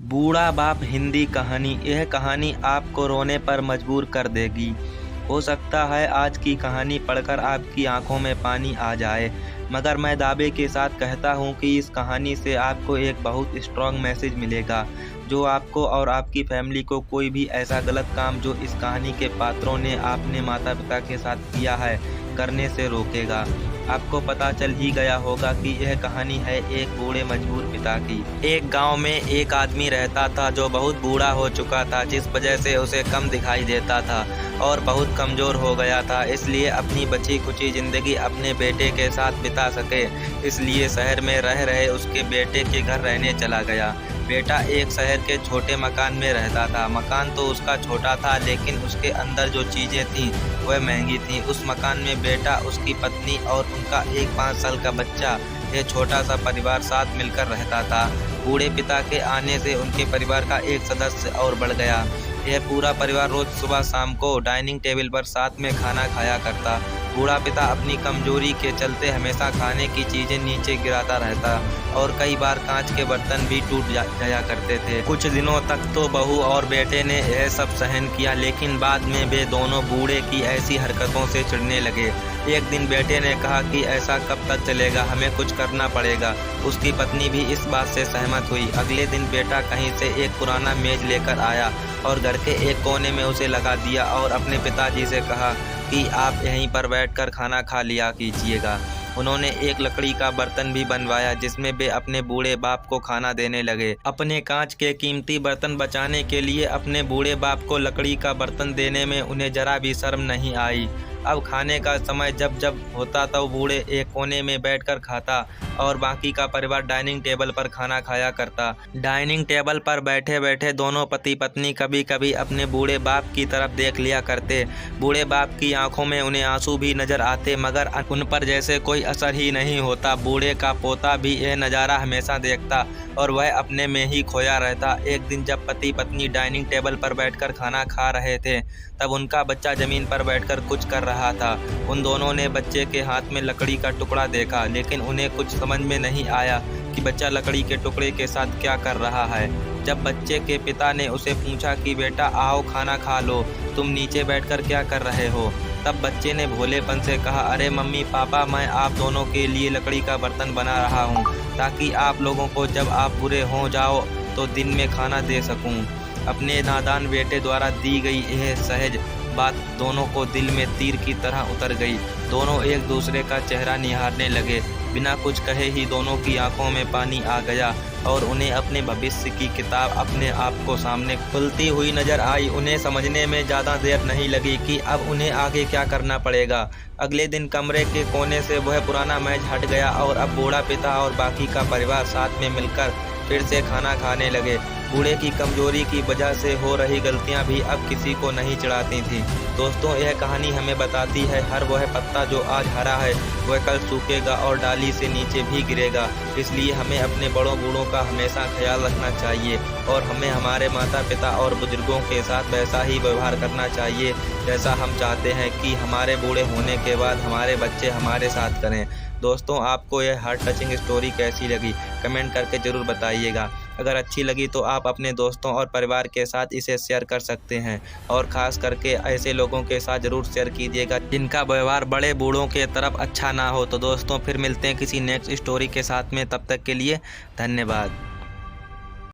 बूढ़ा बाप हिंदी कहानी। यह कहानी आपको रोने पर मजबूर कर देगी। हो सकता है आज की कहानी पढ़कर आपकी आंखों में पानी आ जाए, मगर मैं दावे के साथ कहता हूँ कि इस कहानी से आपको एक बहुत स्ट्रॉन्ग मैसेज मिलेगा, जो आपको और आपकी फैमिली को कोई भी ऐसा गलत काम जो इस कहानी के पात्रों ने अपने माता पिता के साथ किया है, करने से रोकेगा। आपको पता चल ही गया होगा कि यह कहानी है एक बूढ़े मजबूर पिता की। एक गांव में एक आदमी रहता था जो बहुत बूढ़ा हो चुका था, जिस वजह से उसे कम दिखाई देता था और बहुत कमज़ोर हो गया था। इसलिए अपनी बची खुची ज़िंदगी अपने बेटे के साथ बिता सके, इसलिए शहर में रह रहे उसके बेटे के घर रहने चला गया। बेटा एक शहर के छोटे मकान में रहता था। मकान तो उसका छोटा था, लेकिन उसके अंदर जो चीज़ें थीं वह महंगी थीं। उस मकान में बेटा, उसकी पत्नी और उनका एक 5 साल का बच्चा, यह छोटा सा परिवार साथ मिलकर रहता था। बूढ़े पिता के आने से उनके परिवार का एक सदस्य और बढ़ गया। यह पूरा परिवार रोज सुबह शाम को डाइनिंग टेबल पर साथ में खाना खाया करता। बूढ़ा पिता अपनी कमजोरी के चलते हमेशा खाने की चीजें नीचे गिराता रहता और कई बार कांच के बर्तन भी टूट जाया करते थे। कुछ दिनों तक तो बहू और बेटे ने यह सब सहन किया, लेकिन बाद में वे दोनों बूढ़े की ऐसी हरकतों से चिढ़ने लगे। एक दिन बेटे ने कहा कि ऐसा कब तक चलेगा, हमें कुछ करना पड़ेगा। उसकी पत्नी भी इस बात से सहमत हुई। अगले दिन बेटा कहीं से एक पुराना मेज लेकर आया और घर के एक कोने में उसे लगा दिया और अपने पिताजी से कहा कि आप यहीं पर बैठकर खाना खा लिया कीजिएगा। उन्होंने एक लकड़ी का बर्तन भी बनवाया, जिसमें वे अपने बूढ़े बाप को खाना देने लगे। अपने कांच के कीमती बर्तन बचाने के लिए अपने बूढ़े बाप को लकड़ी का बर्तन देने में उन्हें जरा भी शर्म नहीं आई। अब खाने का समय जब जब होता तो बूढ़े एक कोने में बैठकर खाता और बाकी का परिवार डाइनिंग टेबल पर खाना खाया करता। डाइनिंग टेबल पर बैठे बैठे दोनों पति पत्नी कभी कभी अपने बूढ़े बाप की तरफ देख लिया करते। बूढ़े बाप की आंखों में उन्हें आंसू भी नजर आते, मगर उन पर जैसे कोई असर ही नहीं होता। बूढ़े का पोता भी यह नज़ारा हमेशा देखता और वह अपने में ही खोया रहता। एक दिन जब पति पत्नी डाइनिंग टेबल पर बैठकर खाना खा रहे थे, तब उनका बच्चा जमीन पर बैठकर कुछ कर रहा था। उन दोनों ने बच्चे के हाथ में लकड़ी का टुकड़ा देखा, लेकिन उन्हें कुछ समझ में नहीं आया कि बच्चा लकड़ी के टुकड़े के साथ क्या कर रहा है। जब बच्चे के पिता ने उसे पूछा कि बेटा आओ खाना खा लो, तुम नीचे बैठकर क्या कर रहे हो, तब बच्चे ने भोलेपन से कहा, अरे मम्मी पापा, मैं आप दोनों के लिए लकड़ी का बर्तन बना रहा हूँ, ताकि आप लोगों को जब आप बुरे हो जाओ तो दिन में खाना दे सकूँ। अपने नादान बेटे द्वारा दी गई यह सहज बात दोनों को दिल में तीर की तरह उतर गई। दोनों एक दूसरे का चेहरा निहारने लगे। बिना कुछ कहे ही दोनों की आंखों में पानी आ गया और उन्हें अपने भविष्य की किताब अपने आप को सामने खुलती हुई नजर आई। उन्हें समझने में ज़्यादा देर नहीं लगी कि अब उन्हें आगे क्या करना पड़ेगा। अगले दिन कमरे के कोने से वह पुराना मेज हट गया और अब बूढ़ा पिता और बाकी का परिवार साथ में मिलकर फिर से खाना खाने लगे। बूढ़े की कमजोरी की वजह से हो रही गलतियां भी अब किसी को नहीं चिढ़ाती थीं। दोस्तों, यह कहानी हमें बताती है हर वह पत्ता जो आज हरा है वह कल सूखेगा और डाली से नीचे भी गिरेगा। इसलिए हमें अपने बड़ों बूढ़ों का हमेशा ख्याल रखना चाहिए और हमें हमारे माता पिता और बुजुर्गों के साथ वैसा ही व्यवहार करना चाहिए जैसा हम चाहते हैं कि हमारे बूढ़े होने के बाद हमारे बच्चे हमारे साथ करें। दोस्तों, आपको यह हार्ट टचिंग स्टोरी कैसी लगी कमेंट करके ज़रूर बताइएगा। अगर अच्छी लगी तो आप अपने दोस्तों और परिवार के साथ इसे शेयर कर सकते हैं और ख़ास करके ऐसे लोगों के साथ ज़रूर शेयर कीजिएगा जिनका व्यवहार बड़े बूढ़ों के तरफ अच्छा ना हो। तो दोस्तों, फिर मिलते हैं किसी नेक्स्ट स्टोरी के साथ में, तब तक के लिए धन्यवाद।